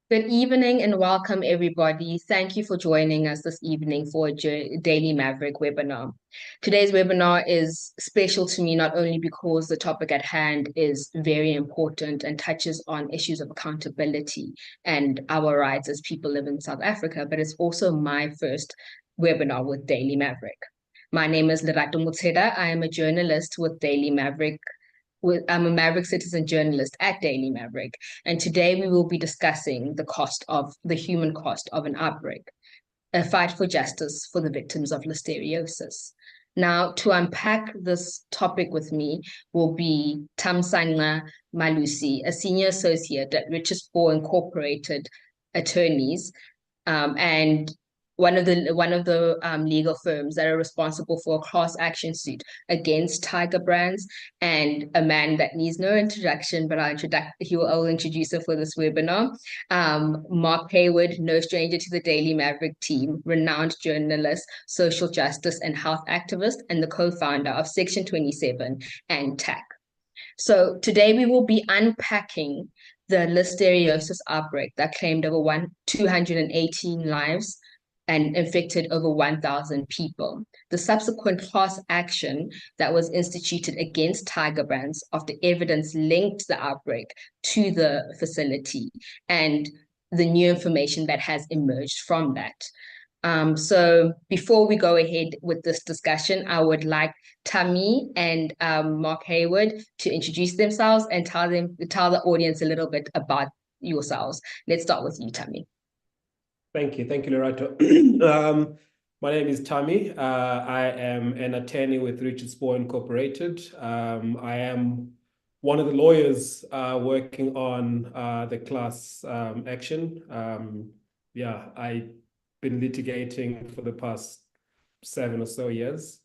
Good evening and welcome, everybody. Thank you for joining us this evening for a Daily Maverick webinar. Today's webinar is special to me not only because the topic at hand is very important and touches on issues of accountability and our rights as people live in South Africa, but it's also my first webinar with Daily Maverick. My name is Lerato Mutseda. I am a journalist with Daily Maverick. I'm a Maverick citizen journalist at Daily Maverick, and today we will be discussing the human cost of an outbreak, a fight for justice for the victims of listeriosis. Now, to unpack this topic with me will be Thamsanqa Malusi, a senior associate at Richard Spoor Incorporated Attorneys, and one of the legal firms that are responsible for a class action suit against Tiger Brands, and a man that needs no introduction, but I'll introduce her for this webinar. Mark Hayward, no stranger to the Daily Maverick team, renowned journalist, social justice and health activist, and the co-founder of Section 27 and TAC. So today we will be unpacking the listeriosis outbreak that claimed over 218 lives and infected over 1,000 people. The subsequent class action that was instituted against Tiger Brands after evidence linked the outbreak to the facility, and the new information that has emerged from that. So before we go ahead with this discussion, I would like Tammy and Mark Hayward to introduce themselves and tell the audience a little bit about yourselves. Let's start with you, Tammy. Thank you, Lerato. My name is Tammy. I am an attorney with Richard Spoor Incorporated. I am one of the lawyers working on the class action. I've been litigating for the past 7 or so years,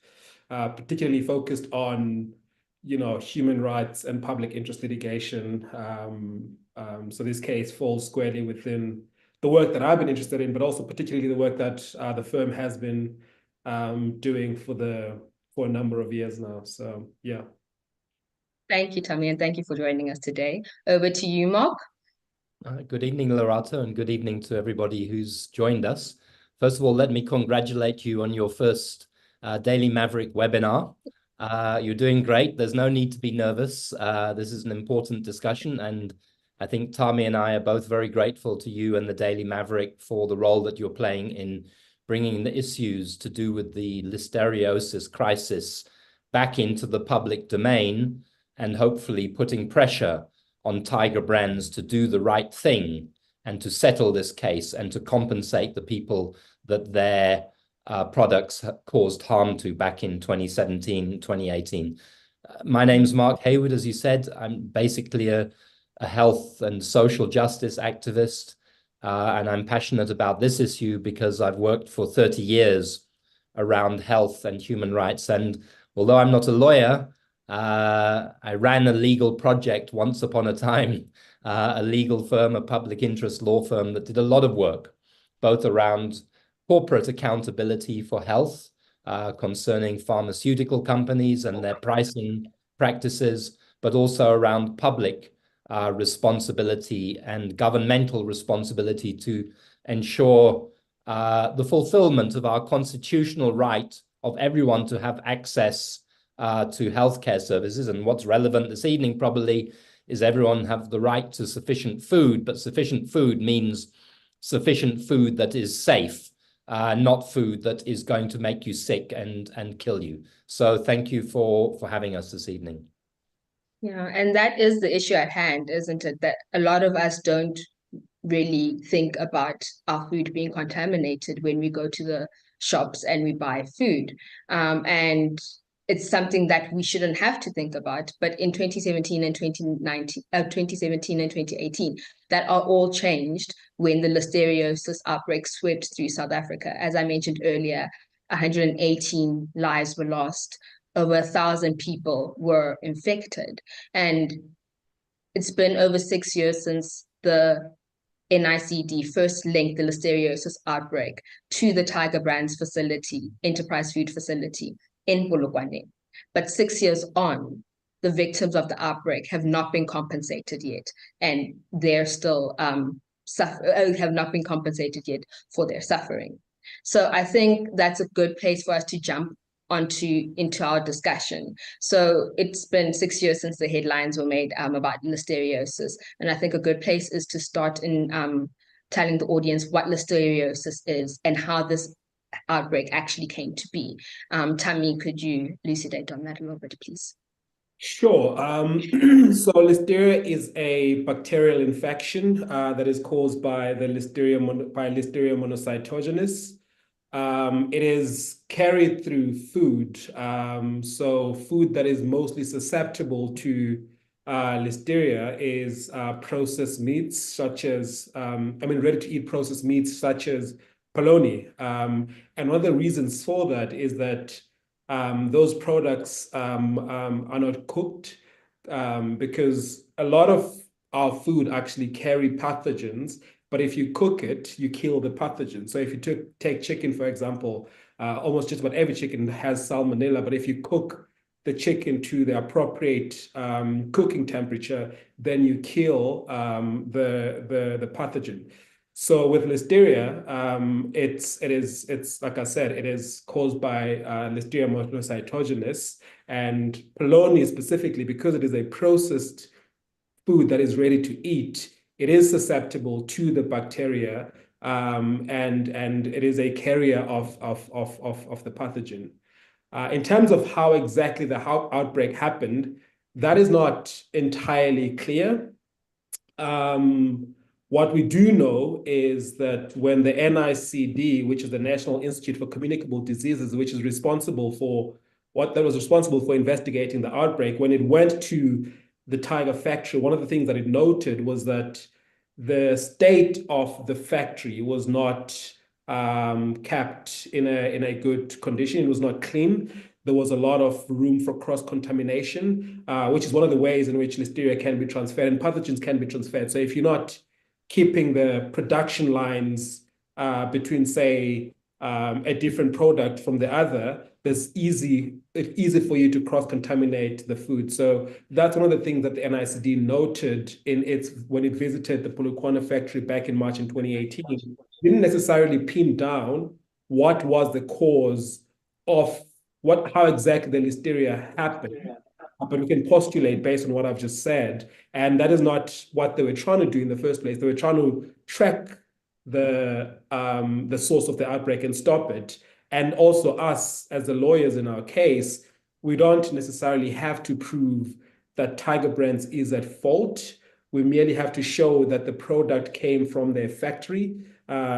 particularly focused on, human rights and public interest litigation. So this case falls squarely within the work that I've been interested in, but also particularly the work that the firm has been doing for a number of years now. So, yeah. Thank you, Tammy, and thank you for joining us today. Over to you, Mark. Good evening, Lerato, and good evening to everybody who's joined us. First of all, let me congratulate you on your first Daily Maverick webinar. You're doing great. There's no need to be nervous. This is an important discussion, and I think Tammy and I are both very grateful to you and the Daily Maverick for the role that you're playing in bringing the issues to do with the listeriosis crisis back into the public domain, and hopefully putting pressure on Tiger Brands to do the right thing and to settle this case and to compensate the people that their products caused harm to back in 2017, 2018. My name's Mark Hayward, as you said. I'm basically a health and social justice activist, and I'm passionate about this issue because I've worked for 30 years around health and human rights. And although I'm not a lawyer, I ran a legal project once upon a time, a legal firm, a public interest law firm that did a lot of work, both around corporate accountability for health, concerning pharmaceutical companies and their pricing practices, but also around public responsibility and governmental responsibility to ensure the fulfillment of our constitutional right of everyone to have access to healthcare services. And what's relevant this evening probably is everyone have the right to sufficient food, but sufficient food means sufficient food that is safe, not food that is going to make you sick and kill you. So thank you for having us this evening. Yeah, and that is the issue at hand, isn't it? That a lot of us don't really think about our food being contaminated when we go to the shops and we buy food. And it's something that we shouldn't have to think about. But in 2017 and 2018, that are all changed when the listeriosis outbreak swept through South Africa. As I mentioned earlier, 118 lives were lost. Over 1,000 people were infected. And it's been over 6 years since the NICD first linked the listeriosis outbreak to the Tiger Brands facility, Enterprise Food Facility in Polokwane. But 6 years on, the victims of the outbreak have not been compensated yet, and they're still have not been compensated yet for their suffering. So I think that's a good place for us to jump into our discussion. So it's been 6 years since the headlines were made about listeriosis, and I think a good place is to start in telling the audience what listeriosis is and how this outbreak actually came to be. Tammy, could you elucidate on that a little bit, please? Sure. So Listeria is a bacterial infection that is caused by the Listeria monocytogenes. It is carried through food. So food that is mostly susceptible to Listeria is processed meats, such as, ready-to-eat processed meats, such as polony. And one of the reasons for that is that those products are not cooked because a lot of our food actually carry pathogens, but if you cook it, you kill the pathogen. So if you take chicken, for example, almost just about every chicken has salmonella, but if you cook the chicken to the appropriate cooking temperature, then you kill the pathogen. So with Listeria, it's like I said, it is caused by Listeria monocytogenes, and polony specifically, because it is a processed food that is ready to eat, it is susceptible to the bacteria, and it is a carrier of the pathogen. In terms of how exactly the outbreak happened, that is not entirely clear. What we do know is that when the NICD, which is the National Institute for Communicable Diseases, which is responsible for investigating the outbreak, when it went to the tiger factory, one of the things that it noted was that the state of the factory was not kept in a good condition. It was not clean. There was a lot of room for cross-contamination, which is one of the ways in which Listeria can be transferred and pathogens can be transferred. So if you're not keeping the production lines between, say, a different product from the other, it's easy for you to cross-contaminate the food. So that's one of the things that the NICD noted when it visited the Polokwane factory back in March in 2018. It didn't necessarily pin down what was the cause of how exactly the Listeria happened, but we can postulate based on what I've just said. And that is not what they were trying to do in the first place. They were trying to track the source of the outbreak and stop it. And also us, as the lawyers in our case, we don't necessarily have to prove that Tiger Brands is at fault. We merely have to show that the product came from their factory,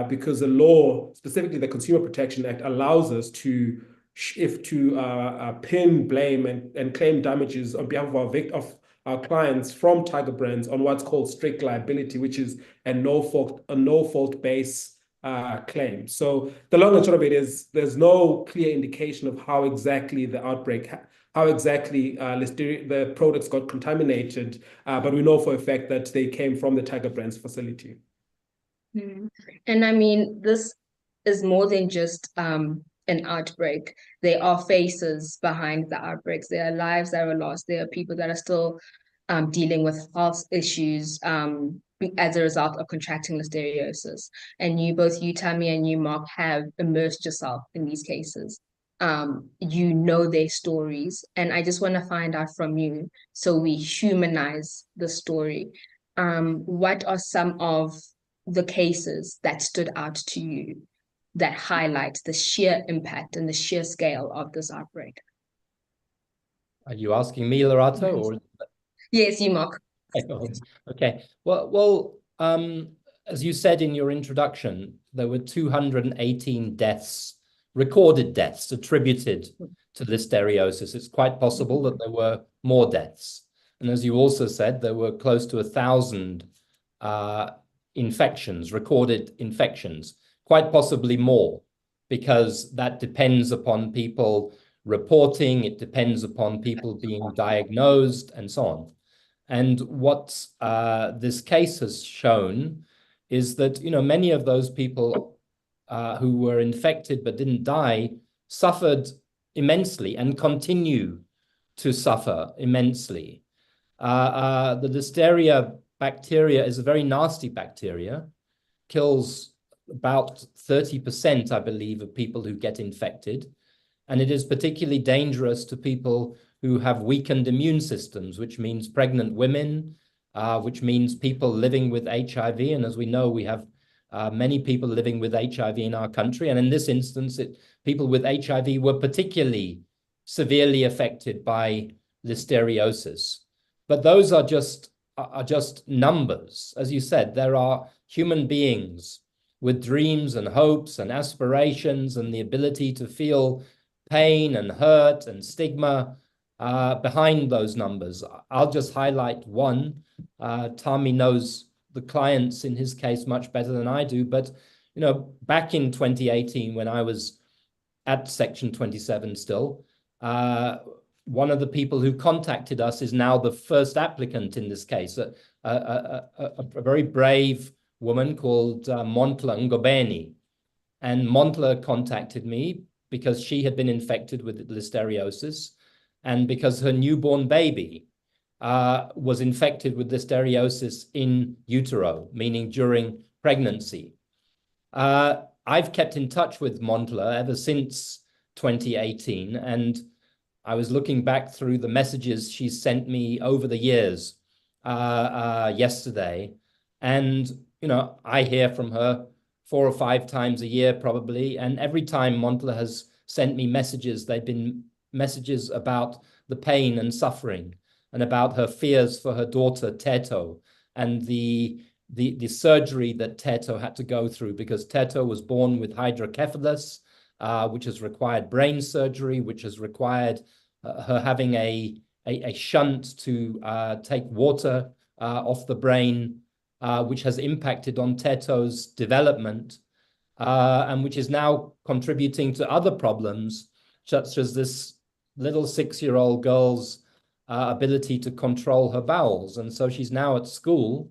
because the law, specifically the Consumer Protection Act, allows us to pin blame and claim damages on behalf of our clients from Tiger Brands on what's called strict liability, which is a no fault base claim. So the long and short of it is there's no clear indication of how exactly the the products got contaminated, but we know for a fact that they came from the Tiger Brands facility. And I mean, this is more than just an outbreak. There are faces behind the outbreaks. There are lives that are lost. There are people that are still dealing with health issues as a result of contracting listeriosis. And both you, Tammy, and you, Mark, have immersed yourself in these cases. You know their stories. And I just want to find out from you, so we humanize the story. What are some of the cases that stood out to you that highlight the sheer impact and the sheer scale of this outbreak? Are you asking me, Lorato, or? Yes, you, Mark. Okay. Well, as you said in your introduction, there were 218 deaths, recorded deaths attributed to listeriosis. It's quite possible that there were more deaths. And as you also said, there were close to 1,000 infections, recorded infections, quite possibly more, because that depends upon people reporting, it depends upon people being diagnosed, and so on. And what this case has shown is that, many of those people who were infected but didn't die suffered immensely and continue to suffer immensely. The Listeria bacteria is a very nasty bacteria. kills about 30%, I believe, of people who get infected. And it is particularly dangerous to people who have weakened immune systems, which means pregnant women, which means people living with HIV. And as we know, we have many people living with HIV in our country. And in this instance, people with HIV were particularly severely affected by listeriosis. But those are just numbers. As you said, there are human beings with dreams and hopes and aspirations and the ability to feel pain and hurt and stigma behind those numbers. I'll just highlight one. Tommy knows the clients in his case much better than I do, but back in 2018, when I was at Section 27 still, one of the people who contacted us is now the first applicant in this case, a very brave woman called Montla Ngobeni. And Montla contacted me because she had been infected with listeriosis and because her newborn baby was infected with listeriosis in utero, meaning during pregnancy. I've kept in touch with Montla ever since 2018, and I was looking back through the messages she sent me over the years yesterday, and I hear from her 4 or 5 times a year probably, and every time Montla has sent me messages, they've been messages about the pain and suffering and about her fears for her daughter Teto and the surgery that Teto had to go through, because Teto was born with hydrocephalus, which has required brain surgery, which has required her having a shunt to take water off the brain, which has impacted on Teto's development, and which is now contributing to other problems, such as this little 6-year-old girl's ability to control her bowels. And so she's now at school,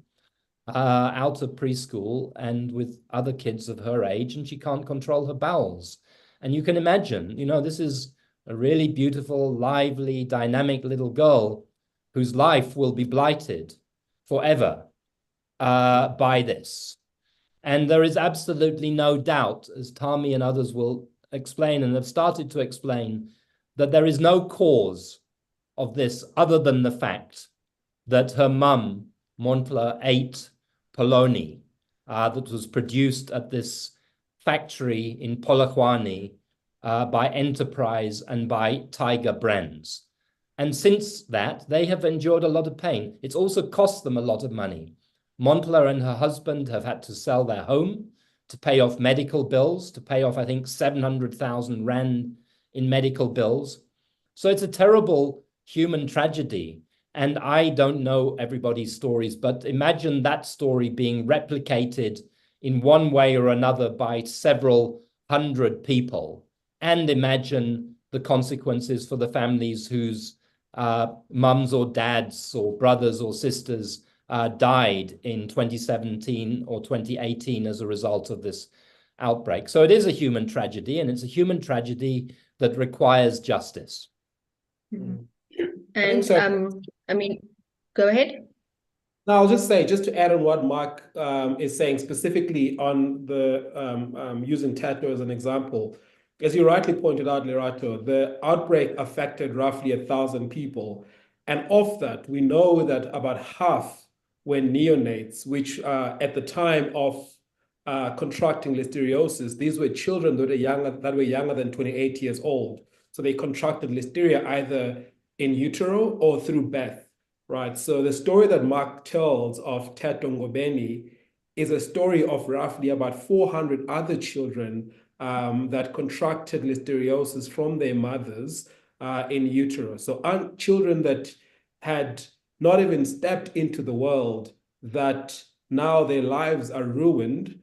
out of preschool, and with other kids of her age, and she can't control her bowels. And you can imagine, this is a really beautiful, lively, dynamic little girl whose life will be blighted forever by this. And there is absolutely no doubt, as Tami and others will explain and have started to explain, that there is no cause of this other than the fact that her mum, Montla, ate polony that was produced at this factory in Polokwane by Enterprise and by Tiger Brands. And since that, they have endured a lot of pain. It's also cost them a lot of money. Montla and her husband have had to sell their home to pay off medical bills, to pay off, I think, 700,000 Rand in medical bills. So it's a terrible human tragedy. And I don't know everybody's stories, but imagine that story being replicated in one way or another by several hundred people. And imagine the consequences for the families whose mums or dads or brothers or sisters died in 2017 or 2018 as a result of this outbreak. So it is a human tragedy, and it's a human tragedy that requires justice. Mm-hmm. And I mean, go ahead. No, I'll just say, just to add on what Mark is saying specifically on the using Teto as an example, as you rightly pointed out, Lerato, the outbreak affected roughly 1,000 people. And of that, we know that about half were neonates, which at the time of contracting listeriosis, these were children that were younger than 28 years old. So they contracted listeria either in utero or through birth, right? So the story that Mark tells of Teto Ngobeni is a story of roughly about 400 other children that contracted listeriosis from their mothers in utero. So children that had not even stepped into the world, that now their lives are ruined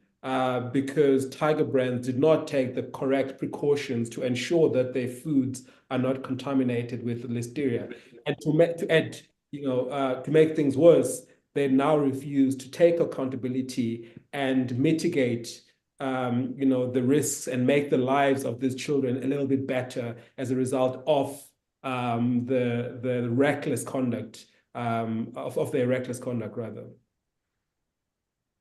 because Tiger Brands did not take the correct precautions to ensure that their foods are not contaminated with listeria. And to make things worse, they now refuse to take accountability and mitigate the risks and make the lives of these children a little bit better as a result of the reckless conduct of their reckless conduct, rather.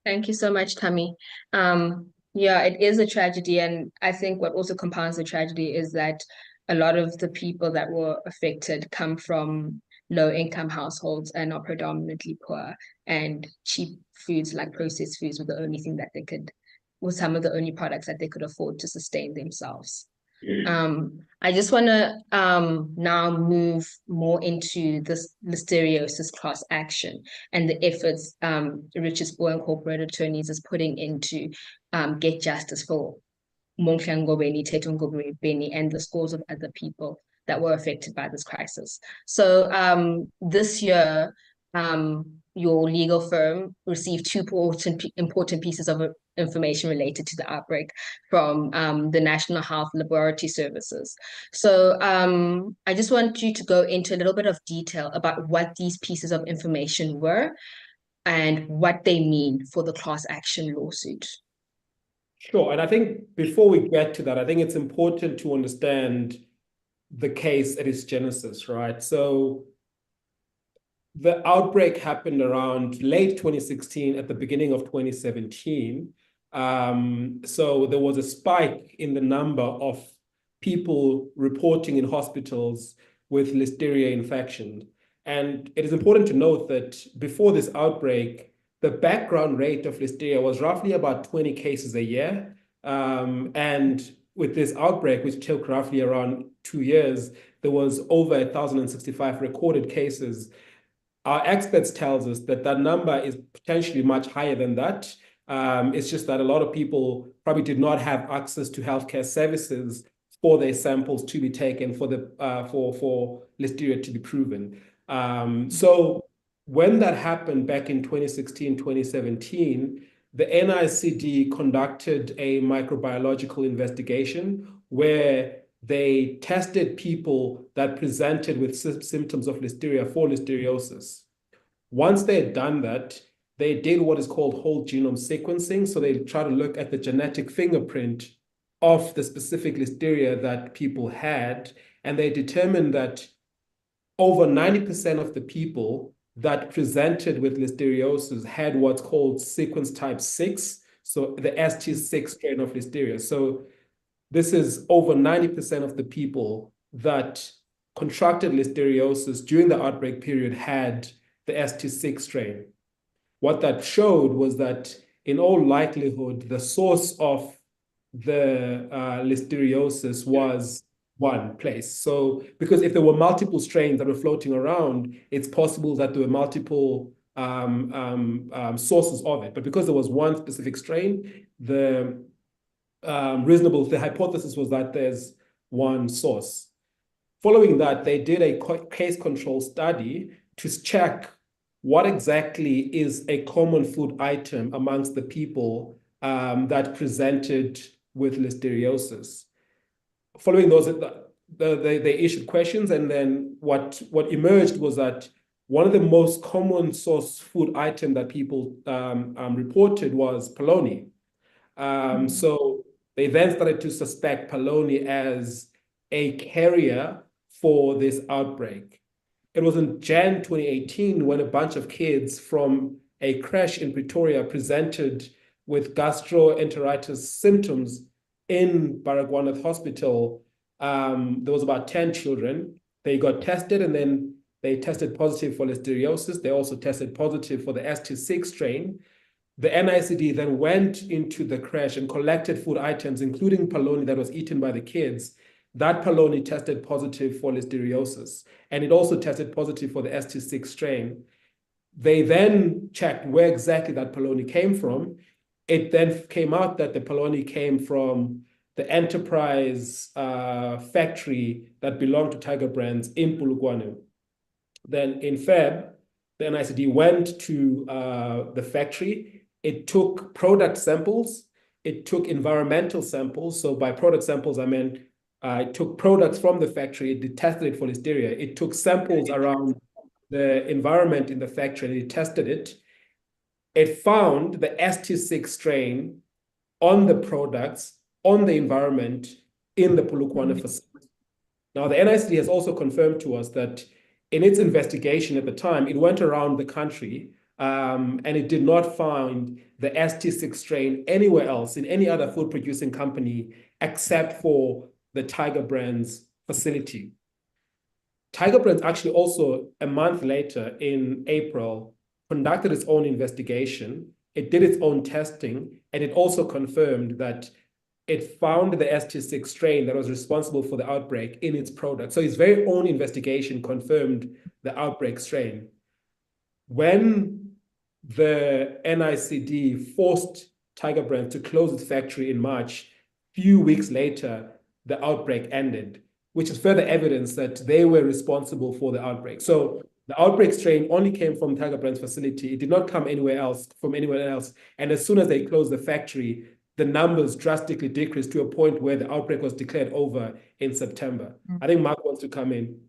Thank you so much, Tammy. Yeah, it is a tragedy, and I think what also compounds the tragedy is that a lot of the people that were affected come from low-income households and are predominantly poor, and cheap foods like processed foods were the only thing that they could, were some of the only products that they could afford to sustain themselves. I just want to now move more into this listeriosis class action and the efforts Richards Boy Incorporated attorneys is putting into get justice for Monghlang Ngobeni, Teto Ngobeni, and the scores of other people that were affected by this crisis. So this year, your legal firm received two important pieces of information related to the outbreak from the National Health Laboratory Services. So I just want you to go into a little bit of detail about what these pieces of information were and what they mean for the class action lawsuit. Sure. And I think before we get to that, I think it's important to understand the case at its genesis, right? So the outbreak happened around late 2016, at the beginning of 2017. So there was a spike in the number of people reporting in hospitals with listeria infection. And it is important to note that before this outbreak, the background rate of listeria was roughly about 20 cases a year. And with this outbreak, which took roughly around 2 years, there was over 1,065 recorded cases. Our experts tells us that that number is potentially much higher than that. It's just that a lot of people probably did not have access to healthcare services for their samples to be taken for the for listeria to be proven. So when that happened back in 2016, 2017, the NICD conducted a microbiological investigation where they tested people that presented with symptoms of listeria for listeriosis. Once they had done that, they did what is called whole genome sequencing. So they try to look at the genetic fingerprint of the specific listeria that people had, and they determined that over 90% of the people that presented with listeriosis had what's called sequence type 6, so the ST6 strain of listeria. So this is over 90% of the people that contracted listeriosis during the outbreak period had the ST6 strain. What that showed was that in all likelihood, the source of the listeriosis was one place. So because if there were multiple strains that were floating around, it's possible that there were multiple sources of it. But because there was one specific strain, the hypothesis was that there's one source. Following that, they did a case control study to check what exactly is a common food item amongst the people that presented with listeriosis. Following those, they issued questions, and then what emerged was that one of the most common source food item that people reported was polony. So they then started to suspect polony as a carrier for this outbreak. It was in Jan 2018 when a bunch of kids from a creche in Pretoria presented with gastroenteritis symptoms in Baragwanath Hospital. There was about 10 children. They got tested, and then they tested positive for listeriosis. They also tested positive for the ST6 strain. The NICD then went into the creche and collected food items, including polony that was eaten by the kids. That polony tested positive for listeriosis, and it also tested positive for the ST6 strain. They then checked where exactly that polony came from. It then came out that the polony came from the Enterprise factory that belonged to Tiger Brands in Polokwane. Then in Feb, the NICD went to the factory. It took product samples. It took environmental samples. So by product samples, I meant it took products from the factory. It tested it for listeria. It took samples around the environment in the factory, and it tested it. It found the ST6 strain on the products, on the environment in the Polokwane facility. Now, the NICD has also confirmed to us that in its investigation at the time, it went around the country and it did not find the ST6 strain anywhere else in any other food producing company except for the Tiger Brands facility. Tiger Brands actually also, a month later in April, conducted its own investigation. It did its own testing, and it also confirmed that it found the ST6 strain that was responsible for the outbreak in its product. So its very own investigation confirmed the outbreak strain. When the NICD forced Tiger Brands to close its factory in March, few weeks later, the outbreak ended, which is further evidence that they were responsible for the outbreak. So the outbreak strain only came from Tiger Brands facility. It did not come from anywhere else. And as soon as they closed the factory, the numbers drastically decreased to a point where the outbreak was declared over in September. I think Mark wants to come in.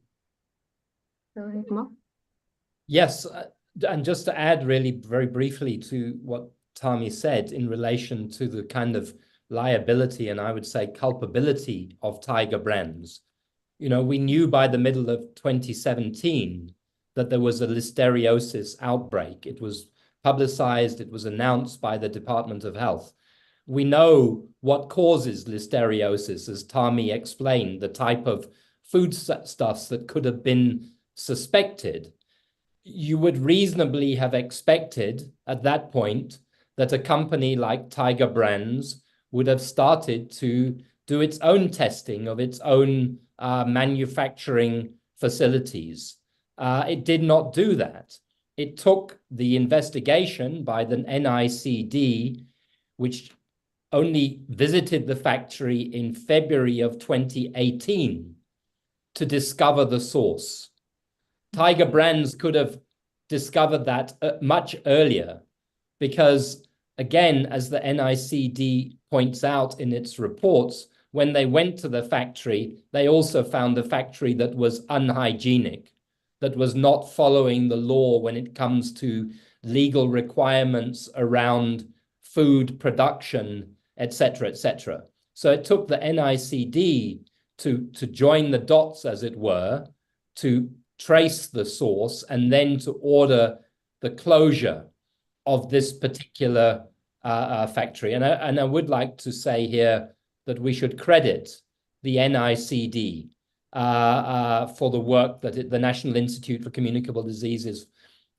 Mark? Yes, and just to add really very briefly to what Tami said in relation to the kind of liability and I would say culpability of Tiger Brands. You know, we knew by the middle of 2017 that there was a listeriosis outbreak. It was publicized, it was announced by the Department of Health. We know what causes listeriosis, as Tami explained, the type of foodstuffs that could have been suspected. You would reasonably have expected at that point that a company like Tiger Brands would have started to do its own testing of its own manufacturing facilities. It did not do that. It took the investigation by the NICD, which only visited the factory in February of 2018 to discover the source. Tiger Brands could have discovered that much earlier because, again, as the NICD points out in its reports, when they went to the factory, they also found a factory that was unhygienic, that was not following the law when it comes to legal requirements around food production, etc., etc. So it took the NICD to join the dots, as it were, to trace the source and then to order the closure of this particular factory. And I would like to say here that we should credit the NICD for the work that the National Institute for Communicable Diseases,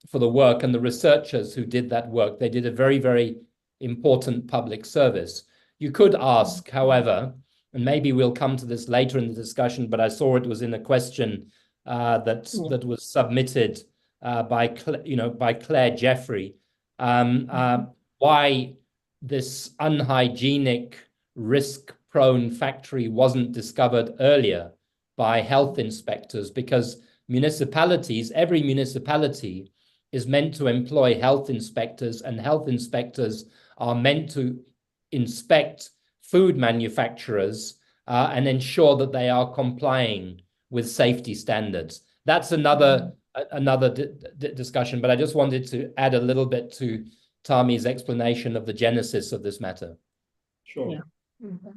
for the work, and the researchers who did that work. They did a very, very important public service. You could ask, however, and maybe we'll come to this later in the discussion, but I saw it was in a question that was submitted by Claire Jeffrey, why this unhygienic, risk-prone factory wasn't discovered earlier by health inspectors, because every municipality is meant to employ health inspectors, and health inspectors are meant to inspect food manufacturers and ensure that they are complying with safety standards. That's another discussion, but I just wanted to add a little bit to Tami's explanation of the genesis of this matter. Sure. Yeah. Mm-hmm.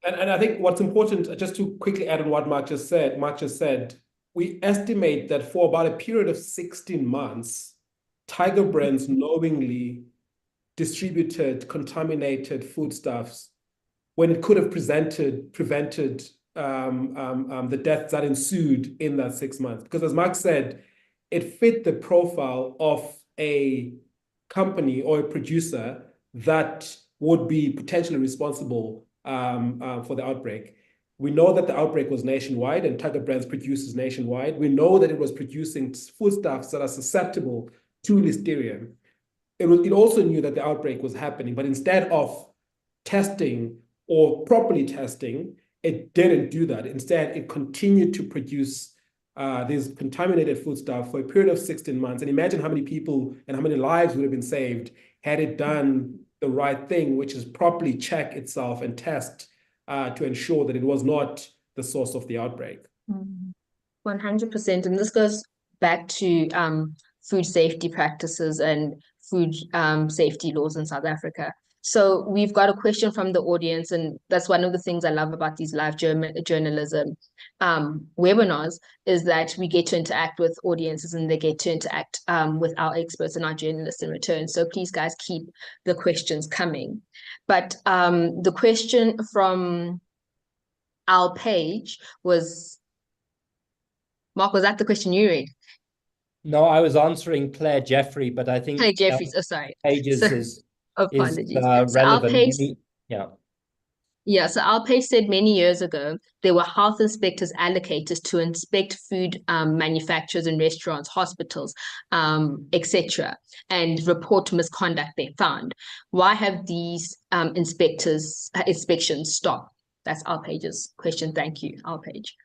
And I think what's important, just to quickly add on what Mark just said, we estimate that for about a period of 16 months, Tiger Brands knowingly distributed contaminated foodstuffs when it could have prevented the deaths that ensued in that 6 months. Because as Mark said, it fit the profile of a company or a producer that would be potentially responsible for the outbreak. We know that the outbreak was nationwide and Tiger Brands produces nationwide. We know that it was producing foodstuffs that are susceptible to Listeria. It also knew that the outbreak was happening, but instead of testing or properly testing, it didn't do that. Instead, it continued to produce these contaminated foodstuff for a period of 16 months. And imagine how many people and how many lives would have been saved had it done the right thing, which is properly check itself and test to ensure that it was not the source of the outbreak. 100%. And this goes back to food safety practices and food safety laws in South Africa. So we've got a question from the audience, and that's one of the things I love about these live journalism webinars, is that we get to interact with audiences and they get to interact with our experts and our journalists in return. So please, guys, keep the questions coming. But the question from our page was, Mark, was that the question you read? No, I was answering Claire Jeffrey, but I think Claire Jeffries, oh, sorry. pages So, is apologies. So our relevant. page, Yeah. yeah, so our page said many years ago, there were health inspectors allocated to inspect food manufacturers and restaurants, hospitals, etc., and report misconduct they found. Why have these inspections stopped? That's our page's question. Thank you, our page.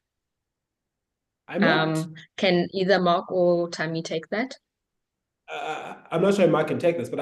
Can either Mark or Tammy take that? I'm not sure if Mark can take this, but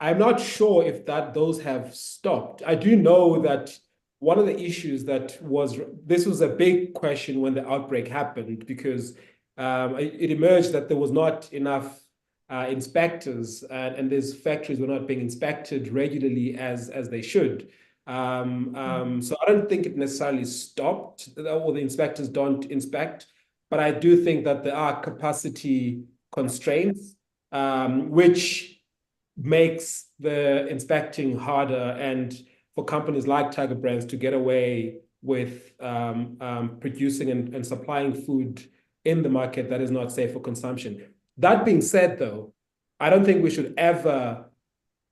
I'm not sure if those have stopped. I do know that one of the issues this was a big question when the outbreak happened, because it emerged that there was not enough inspectors, and these factories were not being inspected regularly as they should. So I don't think it necessarily stopped, or the inspectors don't inspect, but I do think that there are capacity constraints, which makes the inspecting harder, and for companies like Tiger Brands to get away with producing and supplying food in the market that is not safe for consumption. That being said, though, I don't think we should ever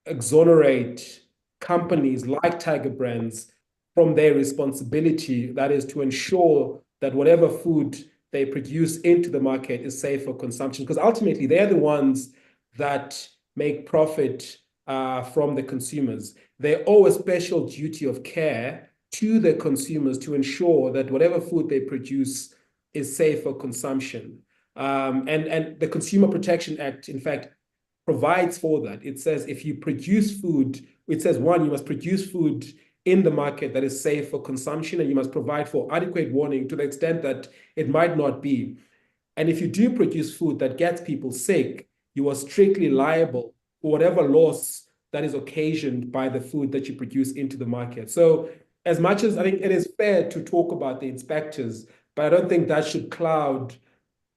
exonerate companies like Tiger Brands from their responsibility, that is to ensure that whatever food they produce into the market is safe for consumption, because ultimately they're the ones that make profit from the consumers. They owe a special duty of care to the consumers to ensure that whatever food they produce is safe for consumption. And the Consumer Protection Act, in fact, provides for that. It says if you produce food, it says, one, you must produce food in the market that is safe for consumption, and you must provide for adequate warning to the extent that it might not be. And if you do produce food that gets people sick, you are strictly liable for whatever loss that is occasioned by the food that you produce into the market. So as much as I think it is fair to talk about the inspectors, but I don't think that should cloud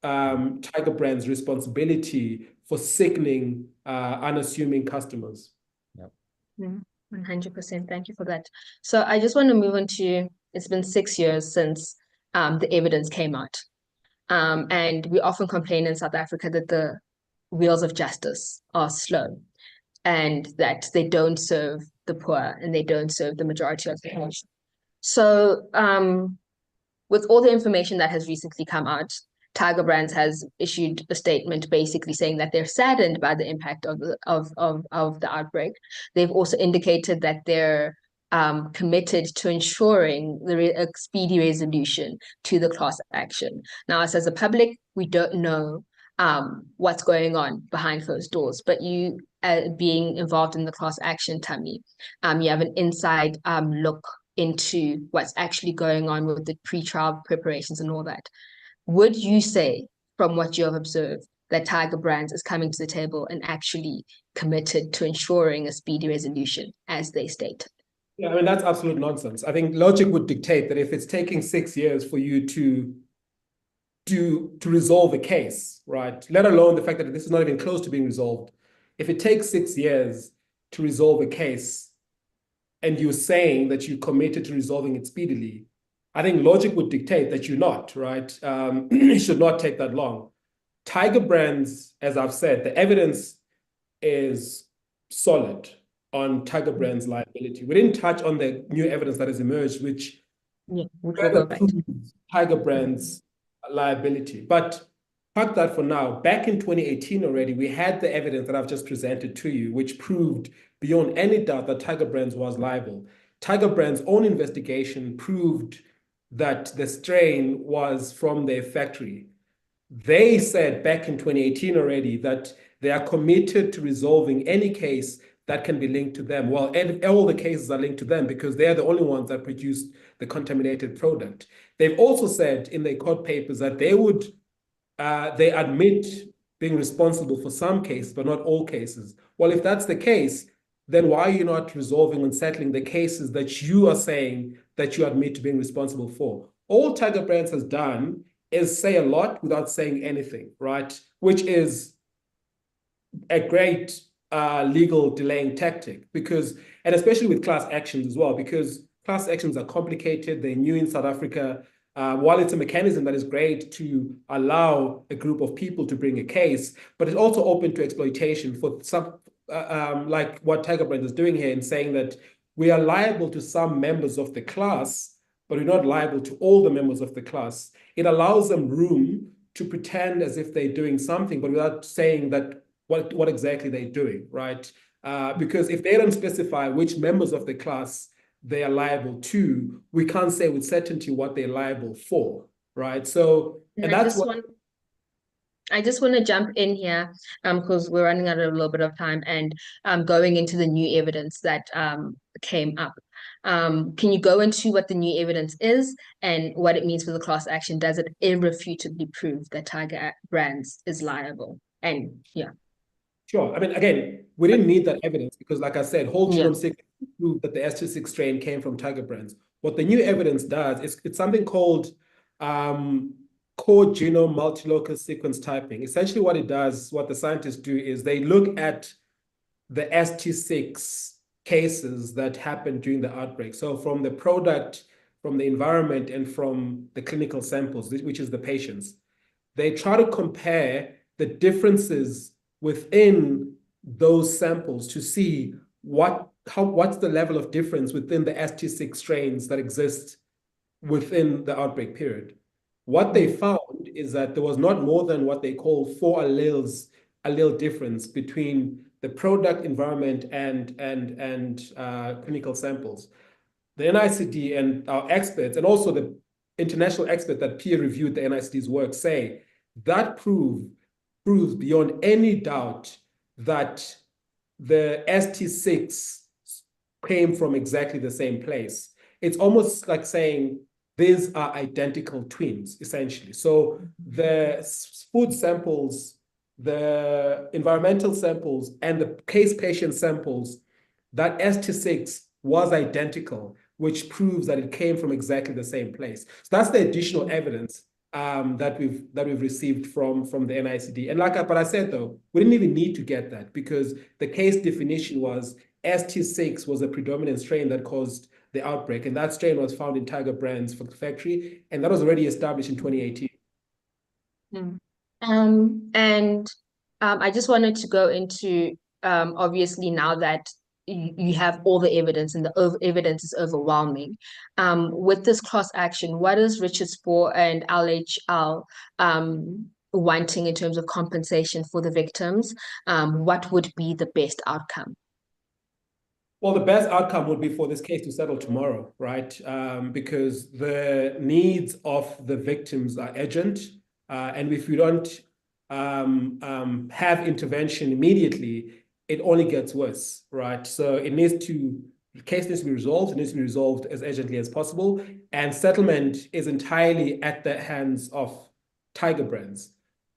Tiger Brand's responsibility for sickening, unassuming customers. Yeah. 100%. Thank you for that. So I just want to move on to, it's been 6 years since the evidence came out. And we often complain in South Africa that the wheels of justice are slow and that they don't serve the poor and they don't serve the majority of the population. So with all the information that has recently come out, Tiger Brands has issued a statement basically saying that they're saddened by the impact of the outbreak. They've also indicated that they're committed to ensuring a speedy resolution to the class action. Now, us as a public, we don't know what's going on behind closed doors, but you being involved in the class action, Tammy, you have an inside look into what's actually going on with the pre-trial preparations and all that. Would you say, from what you have observed, that Tiger Brands is coming to the table and actually committed to ensuring a speedy resolution, as they stated? Yeah, I mean, that's absolute nonsense. I think logic would dictate that if it's taking 6 years for you to resolve a case, right, let alone the fact that this is not even close to being resolved, if it takes 6 years to resolve a case and you're saying that you're committed to resolving it speedily, I think logic would dictate that you're not, right? It should not take that long. Tiger Brands, as I've said, the evidence is solid on Tiger Brands' liability. We didn't touch on the new evidence that has emerged, which further proves Tiger Brands' liability. But park that for now. Back in 2018 already, we had the evidence that I've just presented to you, which proved beyond any doubt that Tiger Brands was liable. Tiger Brands' own investigation proved that the strain was from their factory. They said back in 2018 already that they are committed to resolving any case that can be linked to them. Well, all the cases are linked to them because they're the only ones that produced the contaminated product. They've also said in their court papers that they admit being responsible for some cases, but not all cases. Well, if that's the case, then why are you not resolving and settling the cases that you are saying that you admit to being responsible for? All Tiger Brands has done is say a lot without saying anything, right? Which is a great legal delaying tactic and especially with class actions as well, because class actions are complicated. They're new in South Africa. While it's a mechanism that is great to allow a group of people to bring a case, but it's also open to exploitation for some, like what Tiger Brand is doing here in saying that we are liable to some members of the class, but we're not liable to all the members of the class. It allows them room to pretend as if they're doing something, but without saying that what exactly they're doing, right? Because if they don't specify which members of the class they are liable to, we can't say with certainty what they're liable for, right? So, and that's what. I just want to jump in here because we're running out of a little bit of time and going into the new evidence that came up. Can you go into what the new evidence is and what it means for the class action? Does it irrefutably prove that Tiger Brands is liable? And yeah. Sure. I mean, again, we didn't need that evidence because, like I said, whole genome sequencing proved that the S26 strain came from Tiger Brands. What the new evidence does is it's something called core genome multilocus sequence typing. Essentially, what it does, what the scientists do is they look at the ST6 cases that happened during the outbreak. So from the product, from the environment, and from the clinical samples, which is the patients, they try to compare the differences within those samples to see what's the level of difference within the ST6 strains that exist within the outbreak period. What they found is that there was not more than what they call 4 allele difference between the product, environment, and clinical samples. The NICD and our experts, and also the international expert that peer-reviewed the NICD's work, say that proves beyond any doubt that the ST6 came from exactly the same place. It's almost like saying these are identical twins, essentially. So the food samples, the environmental samples, and the case patient samples, that ST6 was identical, which proves that it came from exactly the same place. So that's the additional evidence that we've received from the NICD. And but I said though, we didn't even need to get that because the case definition was ST6 was a predominant strain that caused the outbreak, and that strain was found in Tiger Brands factory, and that was already established in 2018. I just wanted to go into obviously now that you have all the evidence and the evidence is overwhelming. With this class action, what is Richard Spoor and LHL wanting in terms of compensation for the victims? What would be the best outcome? Well, the best outcome would be for this case to settle tomorrow, right? Because the needs of the victims are urgent. And if you don't have intervention immediately, it only gets worse, right? So the case needs to be resolved. It needs to be resolved as urgently as possible. And settlement is entirely at the hands of Tiger Brands.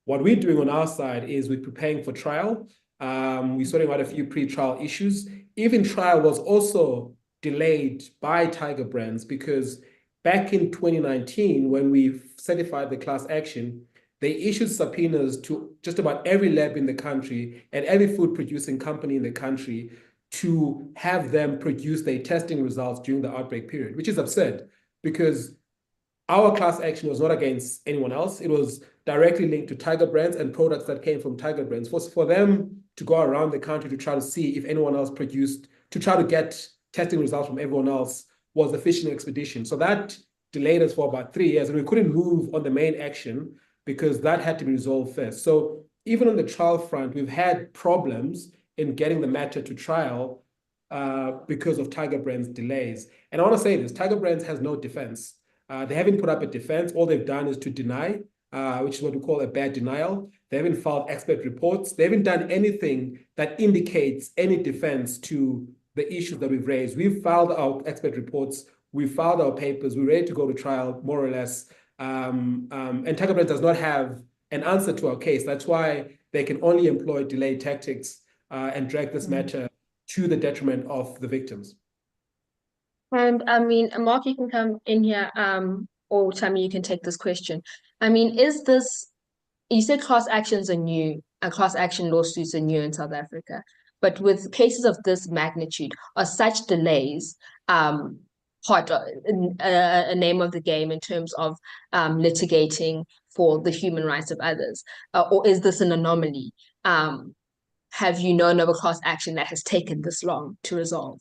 What we're doing on our side is we're preparing for trial. We're sorting out a few pre-trial issues. Even trial was also delayed by Tiger Brands because back in 2019, when we certified the class action, they issued subpoenas to just about every lab in the country and every food producing company in the country to have them produce their testing results during the outbreak period, which is absurd because our class action was not against anyone else. It was directly linked to Tiger Brands and products that came from Tiger Brands. For them to go around the country to try to see if anyone else produced, to try to get testing results from everyone else was a fishing expedition. So that delayed us for about 3 years and we couldn't move on the main action because that had to be resolved first. So even on the trial front, we've had problems in getting the matter to trial because of Tiger Brands' delays. And I want to say this, Tiger Brands has no defense. They haven't put up a defense. All they've done is to deny, which is what we call a bad denial. They haven't filed expert reports. They haven't done anything that indicates any defense to the issues that we've raised. We've filed our expert reports. We've filed our papers. We're ready to go to trial, more or less. And Tiger Brands does not have an answer to our case. That's why they can only employ delay tactics and drag this matter to the detriment of the victims. And I mean, Mark, you can come in here, or Tammy, you can take this question. I mean, is this, you said class actions are new, and class action lawsuits are new in South Africa, but with cases of this magnitude, are such delays part of, a name of the game in terms of litigating for the human rights of others, or is this an anomaly? Have you known of a class action that has taken this long to resolve?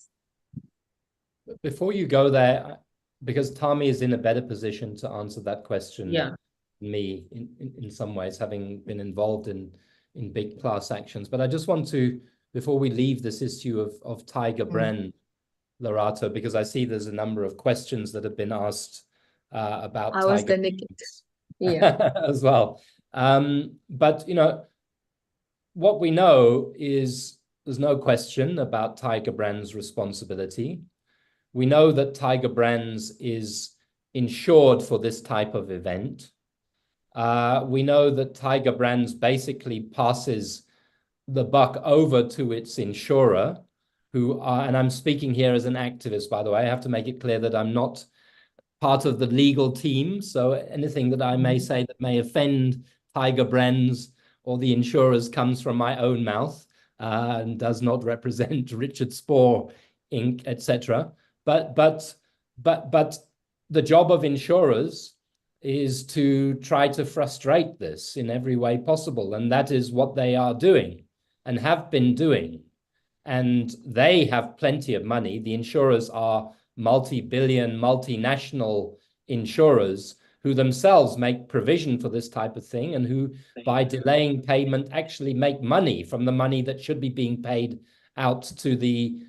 Before you go there, because Tommy is in a better position to answer that question Yeah. than me in some ways, having been involved in big class actions. But I just want to, before we leave this issue of Tiger Brand, Lorato, because I see there's a number of questions that have been asked about I was Tiger gonna get, yeah. as well. But you know, what we know is there's no question about Tiger Brand's responsibility. We know that Tiger Brands is insured for this type of event. We know that Tiger Brands basically passes the buck over to its insurer, who are, and I'm speaking here as an activist, by the way. I have to make it clear that I'm not part of the legal team. So anything that I may say that may offend Tiger Brands or the insurers comes from my own mouth and does not represent Richard Spoor Inc., etc. But the job of insurers is to try to frustrate this in every way possible. And that is what they are doing and have been doing. And they have plenty of money. The insurers are multi-billion, multinational insurers who themselves make provision for this type of thing and who, by delaying payment, actually make money from the money that should be being paid out to the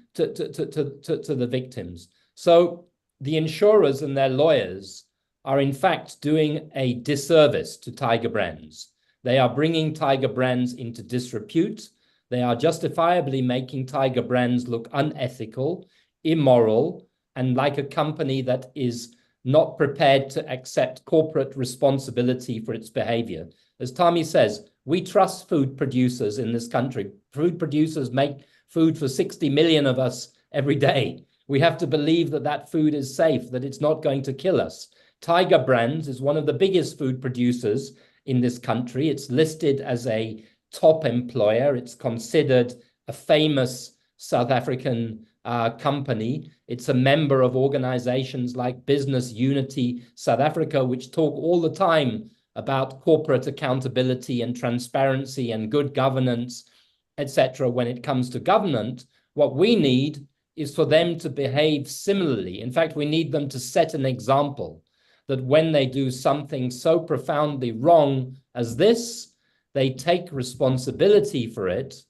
victims. So the insurers and their lawyers are in fact doing a disservice to Tiger Brands. They are bringing Tiger Brands into disrepute. They are justifiably making Tiger Brands look unethical, immoral, and like a company that is not prepared to accept corporate responsibility for its behavior. As Tommy says, we trust food producers in this country. Food producers make food for 60 million of us every day. We have to believe that that food is safe, that it's not going to kill us. Tiger Brands is one of the biggest food producers in this country. It's listed as a top employer. It's considered a famous South African company. It's a member of organizations like Business Unity South Africa, which talk all the time about corporate accountability and transparency and good governance, etc. When it comes to government, what we need is for them to behave similarly. In fact, we need them to set an example that when they do something so profoundly wrong as this, they take responsibility for it,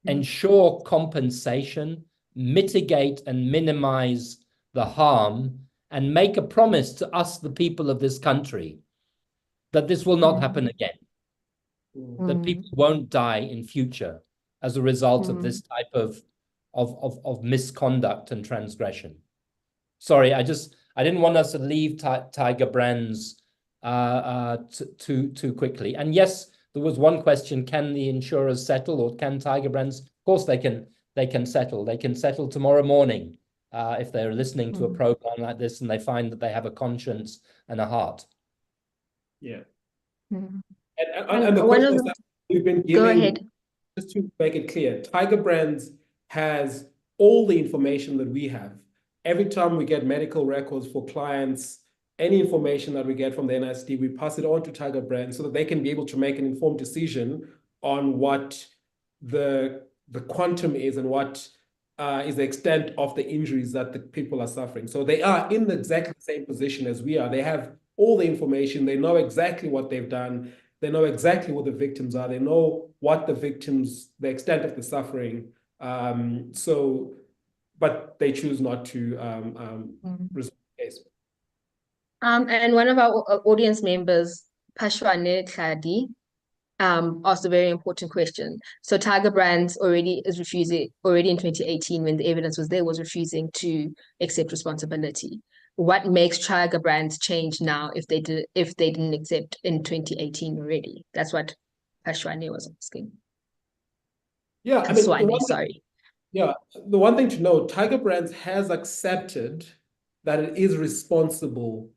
ensure compensation, mitigate and minimize the harm, and make a promise to us, the people of this country, that this will not happen again, that people won't die in future as a result of this type of misconduct and transgression. Sorry, I didn't want us to leave Tiger Brands too quickly. And yes, there was one question: can the insurers settle, or can Tiger Brands? Of course, they can. They can settle. They can settle tomorrow morning if they're listening to a program like this and they find that they have a conscience and a heart. Yeah. Mm. And the questions that we've been giving, go ahead. Just to make it clear, Tiger Brands has all the information that we have. Every time we get medical records for clients, any information that we get from the NISD, we pass it on to Tiger Brands so that they can be able to make an informed decision on what the quantum is and what is the extent of the injuries that the people are suffering. So they are in exactly the same position as we are. They have all the information. They know exactly what they've done. They know exactly what the victims are. They know what the extent of the suffering. But they choose not to resolve the case. And one of our audience members, Pashwane Tladi, asked a very important question. So Tiger Brands already in 2018, when the evidence was there, was refusing to accept responsibility. What makes Tiger Brands change now if they didn't accept in 2018 already? That's what Pashwane was asking. Yeah, I mean, Swani, sorry. Yeah, the one thing to know, Tiger Brands has accepted that it is responsible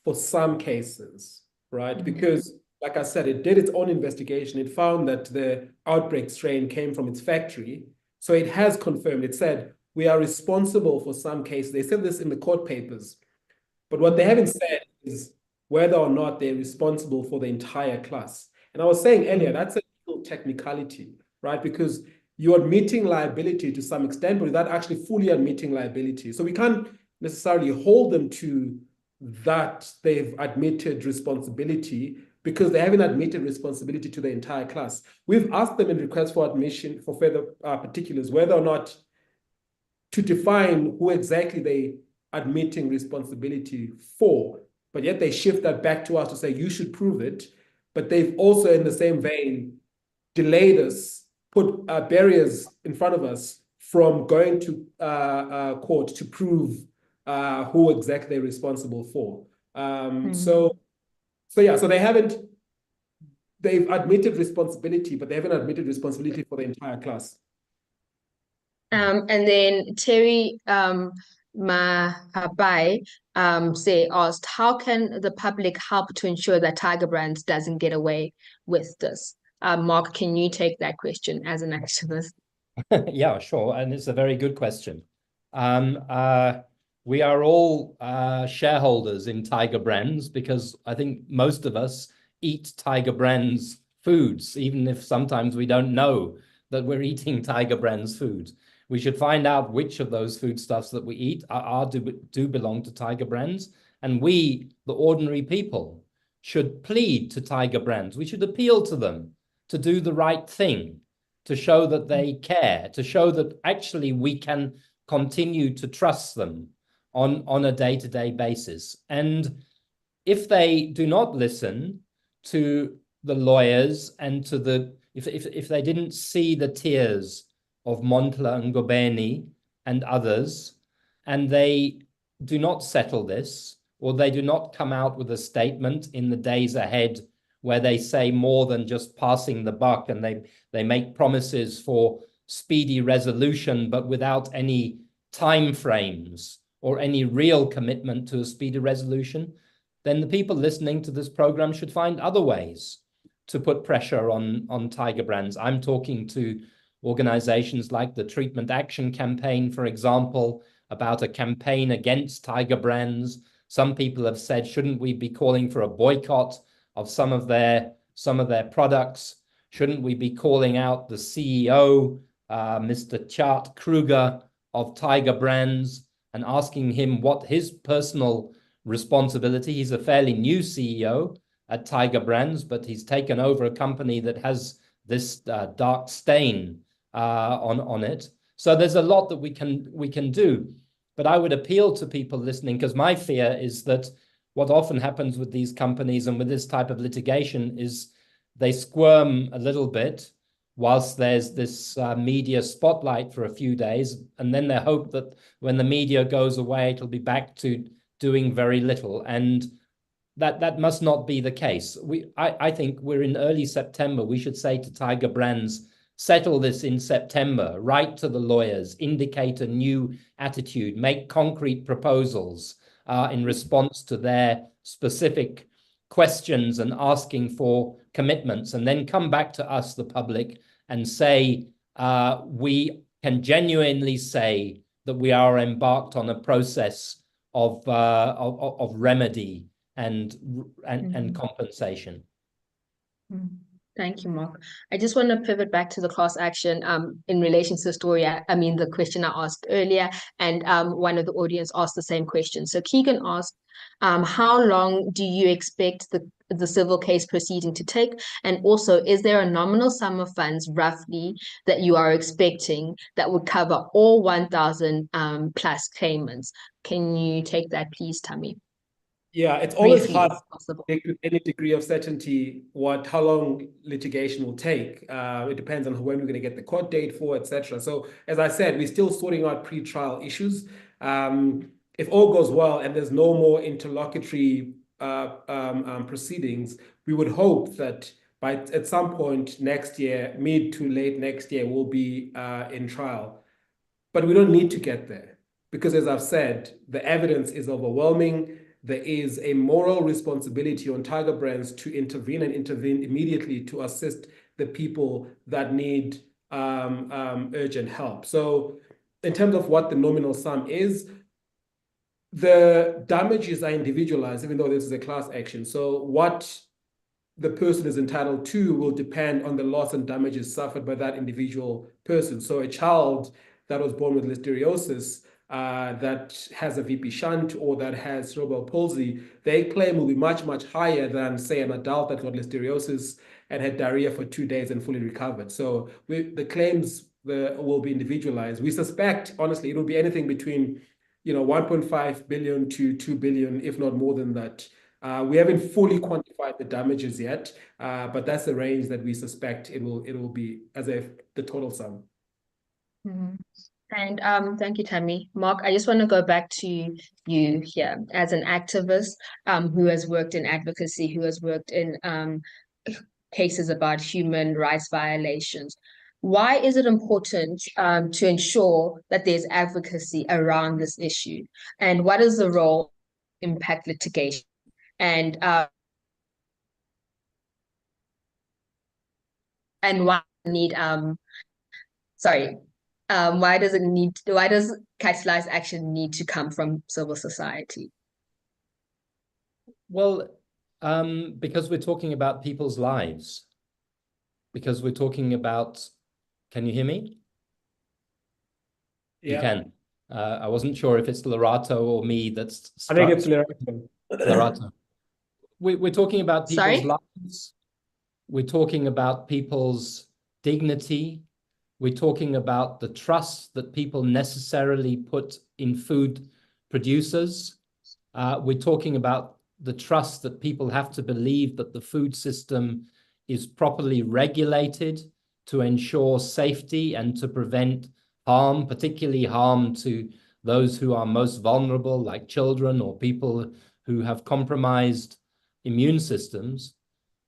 for some cases, right? Because, like I said, it did its own investigation. It found that the outbreak strain came from its factory. So it has confirmed, it said, we are responsible for some cases. They said this in the court papers. But what they haven't said is whether or not they're responsible for the entire class. And I was saying earlier, that's a legal technicality, right? Because you're admitting liability to some extent, but without actually fully admitting liability. So we can't necessarily hold them to that they've admitted responsibility because they haven't admitted responsibility to the entire class. We've asked them in request for admission for further particulars, whether or not to define who exactly they admitting responsibility for, but yet they shift that back to us to say, you should prove it. But they've also, in the same vein, delayed us, put barriers in front of us from going to court to prove who exactly they're responsible for. So yeah, so they've admitted responsibility, but they haven't admitted responsibility for the entire class. And then Terry Mahabai asked, how can the public help to ensure that Tiger Brands doesn't get away with this? Mark, can you take that question as an activist? Yeah, sure. And it's a very good question. We are all shareholders in Tiger Brands because I think most of us eat Tiger Brands foods, even if sometimes we don't know that we're eating Tiger Brands foods. We should find out which of those foodstuffs that we eat do belong to Tiger Brands. And we, the ordinary people, should plead to Tiger Brands. We should appeal to them to do the right thing, to show that they care, to show that actually we can continue to trust them on a day-to-day basis. And if they do not listen to the lawyers and to if they didn't see the tears of Montla and Ngobeni and others, and they do not settle this, or they do not come out with a statement in the days ahead where they say more than just passing the buck, and they make promises for speedy resolution, but without any time frames or any real commitment to a speedy resolution, then the people listening to this program should find other ways to put pressure on Tiger Brands. I'm talking to organizations like the Treatment Action Campaign, for example, about a campaign against Tiger Brands. Some people have said, shouldn't we be calling for a boycott of some of their products? Shouldn't we be calling out the CEO, Mr. Chart Kruger of Tiger Brands, and asking him what his personal responsibility? He's a fairly new CEO at Tiger Brands, but he's taken over a company that has this dark stain on it. So there's a lot that we can do. But I would appeal to people listening, because my fear is that what often happens with these companies and with this type of litigation is they squirm a little bit whilst there's this media spotlight for a few days, and then they hope that when the media goes away, it'll be back to doing very little. And that must not be the case. I think we're in early September. We should say to Tiger Brands, settle this in September, write to the lawyers, indicate a new attitude, make concrete proposals in response to their specific questions and asking for commitments, and then come back to us, the public, and say, we can genuinely say that we are embarked on a process of remedy and compensation. Thank you, Mark. I just want to pivot back to the class action in relation to the story. I mean, the question I asked earlier, and one of the audience asked the same question. So Keegan asked, how long do you expect the civil case proceeding to take? And also, is there a nominal sum of funds roughly that you are expecting that would cover all 1,000 plus claimants? Can you take that, please, Tammy? Yeah, it's always Briefly, hard if possible. to take with any degree of certainty how long litigation will take. It depends on when we're going to get the court date for, etc. So as I said, we're still sorting out pre-trial issues. If all goes well and there's no more interlocutory proceedings, we would hope that at some point next year, mid to late next year, we'll be in trial. But we don't need to get there because, as I've said, the evidence is overwhelming. There is a moral responsibility on Tiger Brands to intervene and intervene immediately to assist the people that need urgent help. So in terms of what the nominal sum is, the damages are individualized, even though this is a class action. So what the person is entitled to will depend on the loss and damages suffered by that individual person. So a child that was born with listeriosis, that has a VP shunt or that has cerebral palsy, their claim will be much, much higher than, say, an adult that got listeriosis and had diarrhea for 2 days and fully recovered. So the claims will be individualized. We suspect, honestly, it will be anything between 1.5 billion to 2 billion, if not more than that. We haven't fully quantified the damages yet, but that's the range that we suspect it will be as the total sum. Mm-hmm. And thank you, Tammy. Mark, I just want to go back to you here as an activist who has worked in advocacy, who has worked in cases about human rights violations. Why is it important to ensure that there's advocacy around this issue? And what is the role of impact litigation? And why need why does catalyzed action need to come from civil society? Well, because we're talking about people's lives. Because we're talking about, can you hear me? Yeah. You can. I wasn't sure if it's Lorato or me that's I think it's Lorato. Lorato. We're talking about people's lives. We're talking about people's dignity. We're talking about the trust that people necessarily put in food producers. We're talking about the trust that people have to believe that the food system is properly regulated to ensure safety and to prevent harm, particularly harm to those who are most vulnerable, like children or people who have compromised immune systems.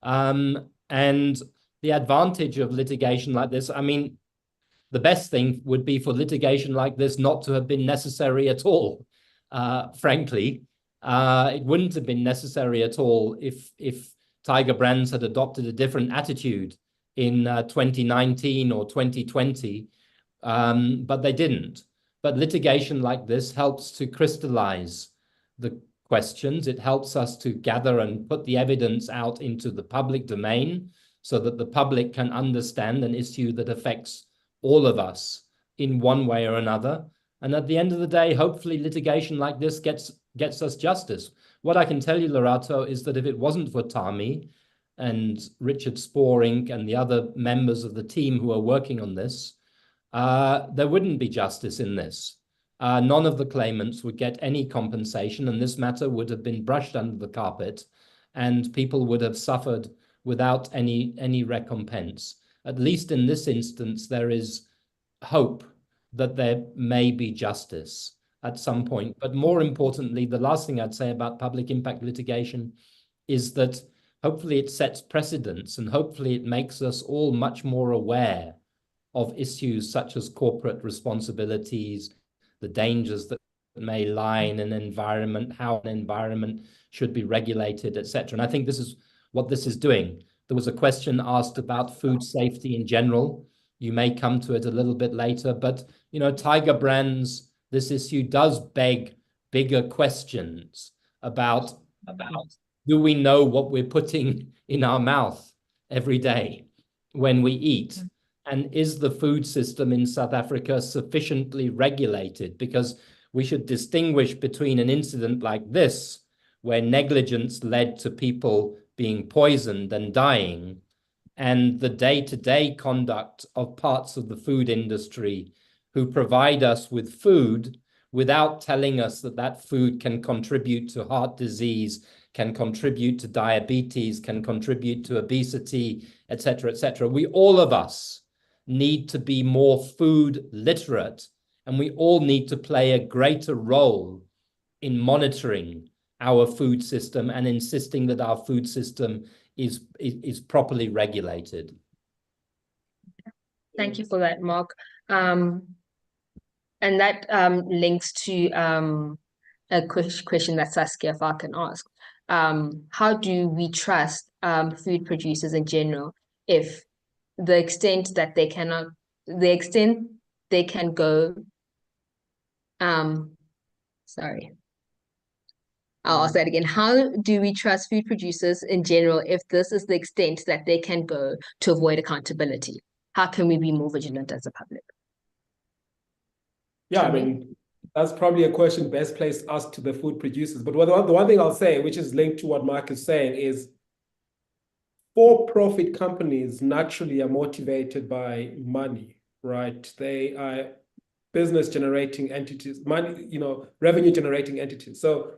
And the advantage of litigation like this, I mean, the best thing would be for litigation like this not to have been necessary at all, frankly. It wouldn't have been necessary at all if Tiger Brands had adopted a different attitude in 2019 or 2020, but they didn't. But litigation like this helps to crystallize the questions. It helps us to gather and put the evidence out into the public domain so that the public can understand an issue that affects all of us in one way or another. And at the end of the day, hopefully litigation like this gets us justice. What I can tell you, Lorato, is that if it wasn't for Tami and Richard Sporing and the other members of the team who are working on this, there wouldn't be justice in this. None of the claimants would get any compensation, and this matter would have been brushed under the carpet, and people would have suffered without any recompense. At least in this instance, there is hope that there may be justice at some point. But more importantly, the last thing I'd say about public impact litigation is that hopefully it sets precedents and hopefully it makes us all much more aware of issues such as corporate responsibilities, the dangers that may lie in an environment, how an environment should be regulated, etc. And I think this is what this is doing. There was a question asked about food safety in general. You may come to it a little bit later, but Tiger Brands, this issue does beg bigger questions about do we know what we're putting in our mouth every day when we eat? And is the food system in South Africa sufficiently regulated? Because we should distinguish between an incident like this, where negligence led to people being poisoned and dying, and the day-to-day conduct of parts of the food industry who provide us with food without telling us that that food can contribute to heart disease, can contribute to diabetes, can contribute to obesity, etc., etc. All of us need to be more food literate, and we all need to play a greater role in monitoring our food system and insisting that our food system is properly regulated. Thank you for that, Mark. And that links to a question that Saskia, if I can ask. How do we trust food producers in general if the extent that they cannot, the extent they can go, sorry, I'll ask that again. How do we trust food producers in general if this is the extent that they can go to avoid accountability? How can we be more vigilant as a public? Yeah, I mean, that's probably a question best placed asked to the food producers. But the one thing I'll say, which is linked to what Mark is saying, is for-profit companies naturally are motivated by money, right? They are business generating entities, money, revenue generating entities. So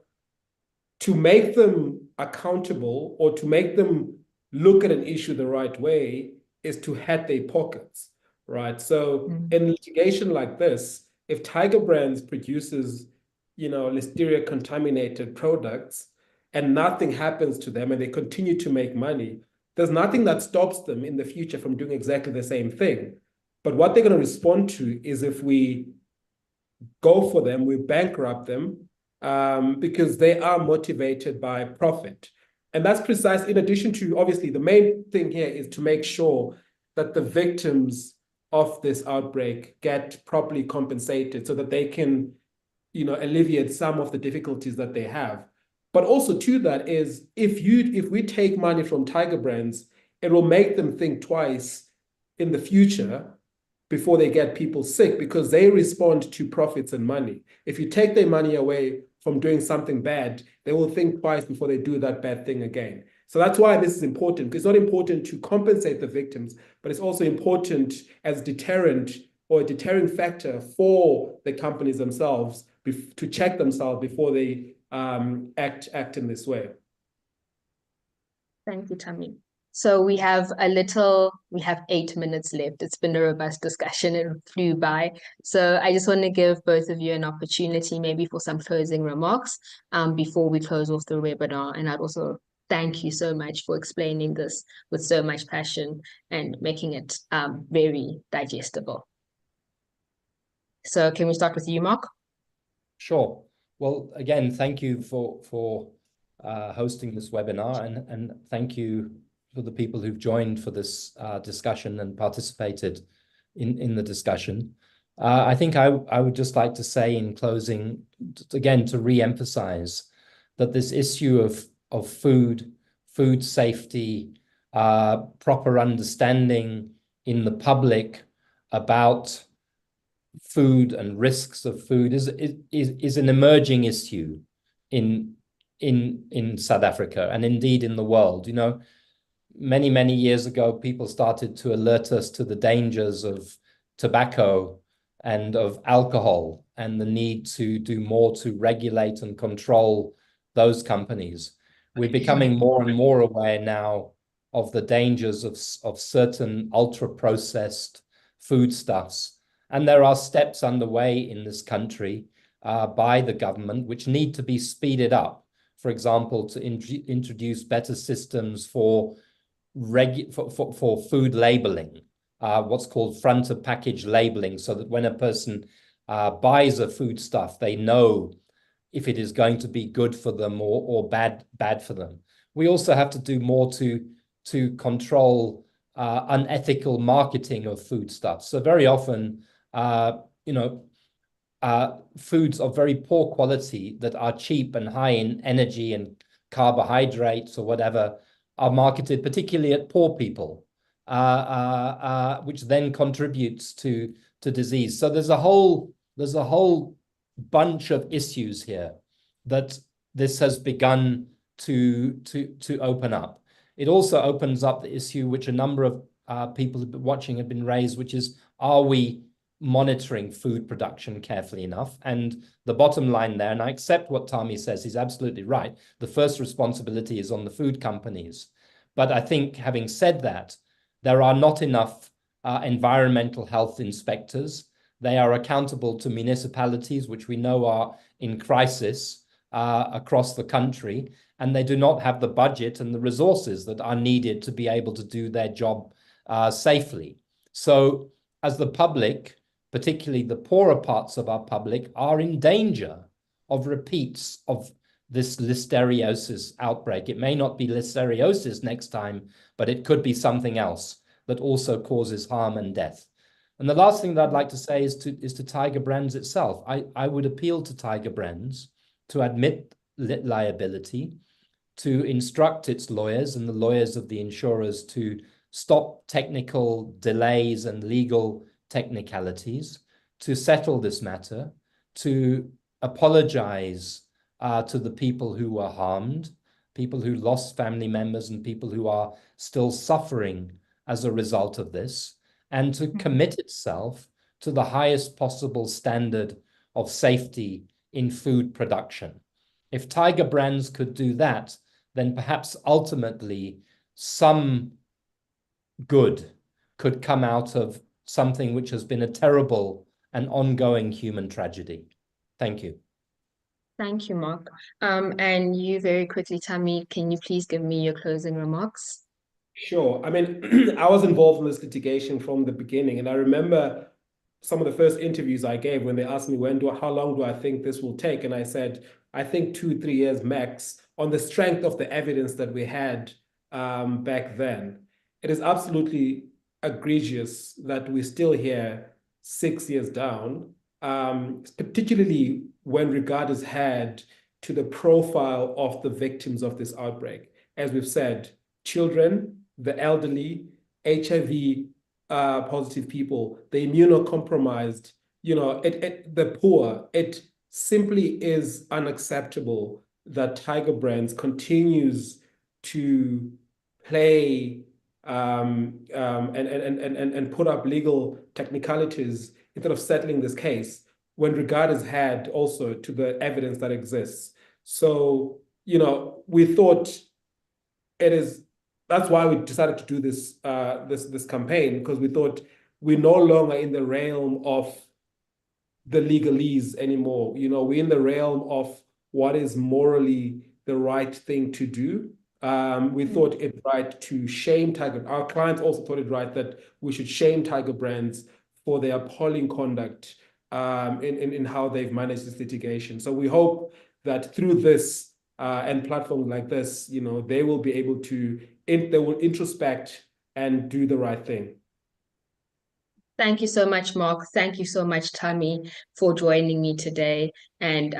to make them accountable or to make them look at an issue the right way is to hat their pockets, right? So in litigation like this, if Tiger Brands produces, listeria contaminated products and nothing happens to them and they continue to make money, there's nothing that stops them in the future from doing exactly the same thing. But what they're going to respond to is if we go for them, we bankrupt them, because they are motivated by profit. And that's precise. In addition to, obviously, the main thing here is to make sure that the victims of this outbreak get properly compensated so that they can, alleviate some of the difficulties that they have. But also to that is, if we take money from Tiger Brands, it will make them think twice in the future before they get people sick, because they respond to profits and money. If you take their money away from doing something bad, they will think twice before they do that bad thing again. So that's why this is important, because it's not important to compensate the victims, but it's also important as deterrent or a deterring factor for the companies themselves to check themselves before they act in this way. Thank you, Tammy. So we have 8 minutes left. It's been a robust discussion. It flew by. So I just want to give both of you an opportunity maybe for some closing remarks before we close off the webinar. And I'd also thank you so much for explaining this with so much passion and making it very digestible. So can we start with you, Mark? Sure. Well, again, thank you for hosting this webinar, and thank you for the people who've joined for this discussion and participated in the discussion. I think I would just like to say in closing, again, to re-emphasize that this issue of food safety, proper understanding in the public about food and risks of food is an emerging issue in South Africa and indeed in the world. Many years ago, people started to alert us to the dangers of tobacco and of alcohol and the need to do more to regulate and control those companies. We're becoming more and more aware now of the dangers of certain ultra-processed foodstuffs. And there are steps underway in this country by the government which need to be speeded up. For example, to introduce better systems for food labeling, what's called front of package labeling, so that when a person buys a foodstuff, they know if it is going to be good for them or bad for them. We also have to do more to control unethical marketing of foodstuffs. So very often, foods of very poor quality that are cheap and high in energy and carbohydrates or whatever are marketed particularly at poor people, which then contributes to disease. So there's a whole bunch of issues here that this has begun to open up. It also opens up the issue which a number of people watching have been raised, which is, are we monitoring food production carefully enough? And the bottom line there, and I accept what Tami says, he's absolutely right. The first responsibility is on the food companies. But I think, having said that, there are not enough environmental health inspectors. They are accountable to municipalities, which we know are in crisis across the country, and they do not have the budget and the resources that are needed to be able to do their job safely. So as the public, particularly the poorer parts of our public, are in danger of repeats of this listeriosis outbreak. It may not be listeriosis next time, but it could be something else that also causes harm and death. And the last thing that I'd like to say is to Tiger Brands itself. I would appeal to Tiger Brands to admit liability, to instruct its lawyers and the lawyers of the insurers to stop technical delays and legal technicalities, to settle this matter, to apologize to the people who were harmed, people who lost family members and people who are still suffering as a result of this, and to commit itself to the highest possible standard of safety in food production. If Tiger Brands could do that, then perhaps ultimately some good could come out of something which has been a terrible and ongoing human tragedy. Thank you. Thank you, Mark. And you very quickly, Tammy, can you please give me your closing remarks? Sure. I mean, I was involved in this litigation from the beginning, and I remember some of the first interviews I gave when they asked me how long do I think this will take, and I said I think 2-3 years max, on the strength of the evidence that we had back then. It is absolutely egregious that we're still here 6 years down, particularly when regard is had to the profile of the victims of this outbreak. As we've said, children, the elderly, HIV positive people, the immunocompromised, the poor. It simply is unacceptable that Tiger Brands continues to play and put up legal technicalities instead of settling this case when regard is had also to the evidence that exists. So, we thought that's why we decided to do this this campaign, because we thought we're no longer in the realm of the legalese anymore. We're in the realm of what is morally the right thing to do. We thought it right to shame Tiger. Our clients also thought it right that we should shame Tiger Brands for their appalling conduct in how they've managed this litigation. So we hope that through this and platforms like this, they will be able to, they will introspect and do the right thing. Thank you so much, Mark. Thank you so much, Tammy, for joining me today and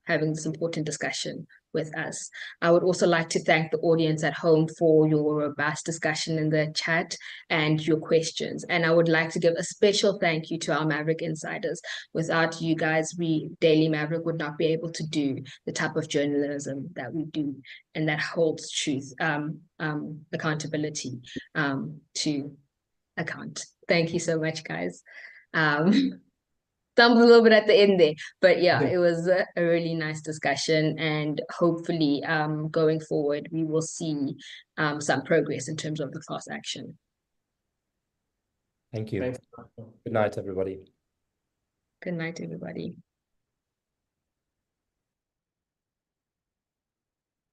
having this important discussion with us. I would also like to thank the audience at home for your robust discussion in the chat and your questions. And I would like to give a special thank you to our Maverick Insiders. Without you guys, Daily Maverick would not be able to do the type of journalism that we do and that holds truth, accountability to account. Thank you so much, guys. Stumbled a little bit at the end there, but yeah, it was a really nice discussion, and hopefully going forward we will see some progress in terms of the class action. Thank you. Thanks. Good night, everybody. Good night, everybody.